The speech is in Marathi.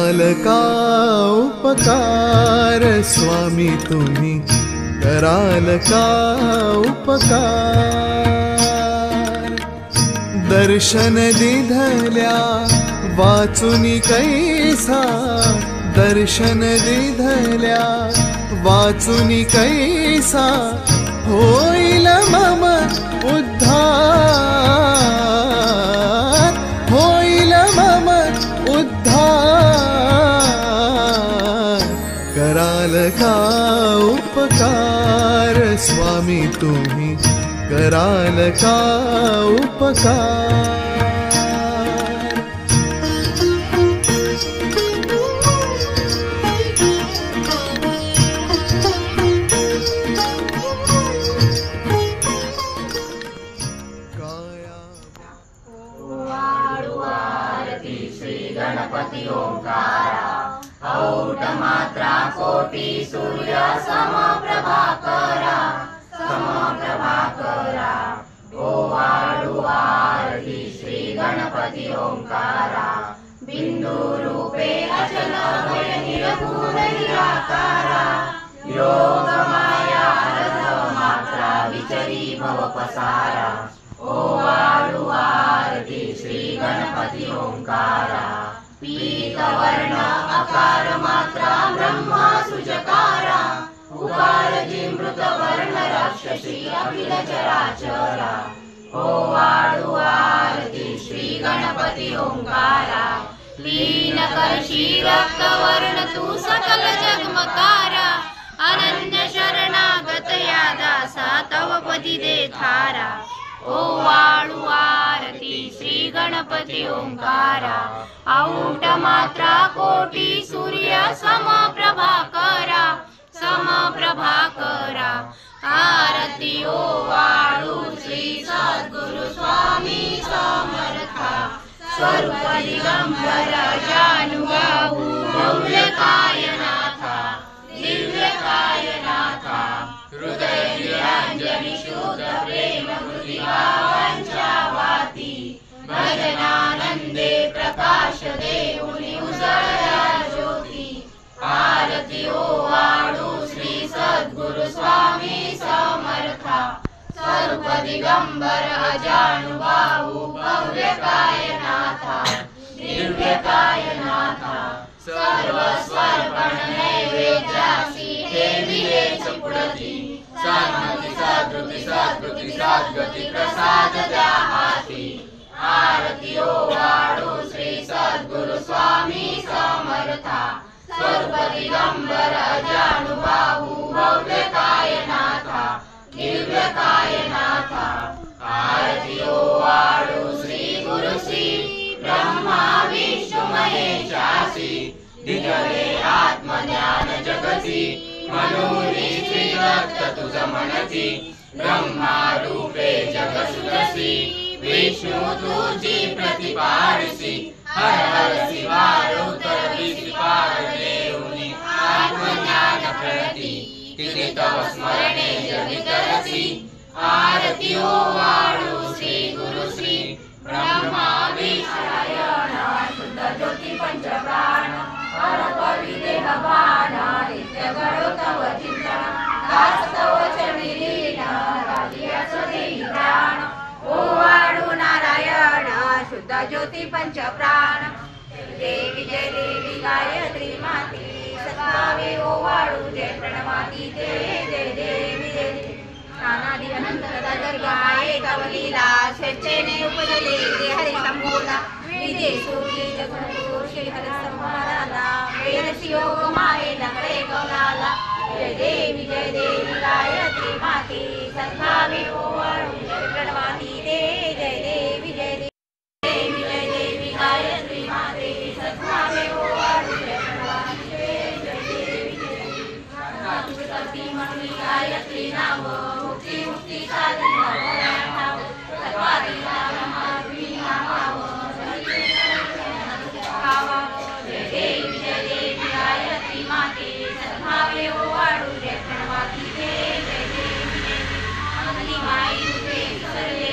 कराल का उपकार स्वामी तुम्ही, कराल का उपकार। दर्शन दिधल्या वाचुनी कैसा, दर्शन दिधल्या वाचुनी कैसा, होईल मम उद्धार, होईल मम उद्धार। कराल का उपकार स्वामी तुम्ही, कराल का उपकार। गणपति ओंकारा, औट मात्रा कोटि सूर्य समप्रभाकरा, समप्रभाकरा। ओवाळु आरती श्री गणपति ओंकारा, बिंदु रूपे अचल भय निरभूर निराकारा। योग माया अर्ध मात्रा विचरी भव पसारा। ओवाळु आरती श्री गणपति ओंकारा, पीतवर्ण अकार मात्रा ब्रह्मा सुजकारा। उकार जिमृत वर्ण राक्षसी अखिल चराचरा। ओवाळु आरती श्री गणपति ओंकारा, लीन करशी रक्त वर्ण तू सकल जगमकारा। अनन्य शरणागत या दासा तव पदी दे थारा। ओवाळु आरती श्री गणपति ओंकारा, औट मात्रा कोटि सूर्य समप्रभाकरा, समप्रभाकरा। आरती ओवाळु श्री सद्गुरु स्वामी समर्था, स्वरूप दिगंबर जानुबाहु भव्य कायनाथा, दिव्य कायनाथा। हृदय निरंजनी शुद्ध प्रेम पंचावाती, भजनानंदे प्रकाश देऊनी उजळल्या ज्योती। आरती ओवाळु श्री सद्गुरु स्वामी समर्था, स्वरूप दिगंबर अजानुबाहु भव्य कायनाथा, दिव्य कायनाथा। सर्व स्वर्पण नैवेद्यासी ठेविलेच पुढती, सन्मती सद्गती सद्गती सद्गती प्रसाद द्या हाती। आरती ओवाळु श्री सद्गुरु स्वामी समर्था, स्वरूप दिगंबर अजानुबाहु भव्य कायनाथा, दिव्य कायनाथा। आरती ओवाळु श्री गुरु श्री ब्रह्मा विष्णु महेशासी, दिगले आत्मज्ञान जगती, मनोनी श्री दत्त तुझ म्हणती। ब्रह्मा रूपे जग सुदसी, विष्णु तुझी प्रतिपारसी। हर हर शिवार उतरविसी पार देऊनी, आत्मज्ञान प्रणती, किती तव स्मरणे जगितरसी। आरती ओवाळु श्री गुरु श्री ब्रह्मा विष्णु नारायण, शुद्ध ज्योती पंचप्राण, परपरी देह भान, नित्य घडो तव चिंतन, दास तव चरणी लीन, राधियाच देही प्राण। ओवाळु नारायण, शुद्ध ज्योती पंचप्राण, देवी जय देवी गायत्री माती, सत्तावे ओवाळु जय प्रणवाती ते जय देवी जय देवी। अनादि अनंत दर्गाये तव लीला, स्वेच्छेने उपजले ते हरि संबोला। विदेशो जगतो श्री हरि संहाराला, वेरसी योग माये नकळे कौलाला। जय देवी गायत्री माती, सत्तावे ओवाळु जय प्रणवाती ते जय देवी जय देवी। देवी जय देवी गायत्री माते, सत्तावे ओवाळु जय प्रणवाती ते जय देवी जय देवी। सती म्हणून गायत्री नाम, मुक्ती मुक्ती साधन नाम, सर्वाधिक नामावी नामाव, जय देवी गायत्री माते, सत्तावे ओवाळु जय प्रणवाती ते जय देवी जय देवी। अंगली माई रूपे सरले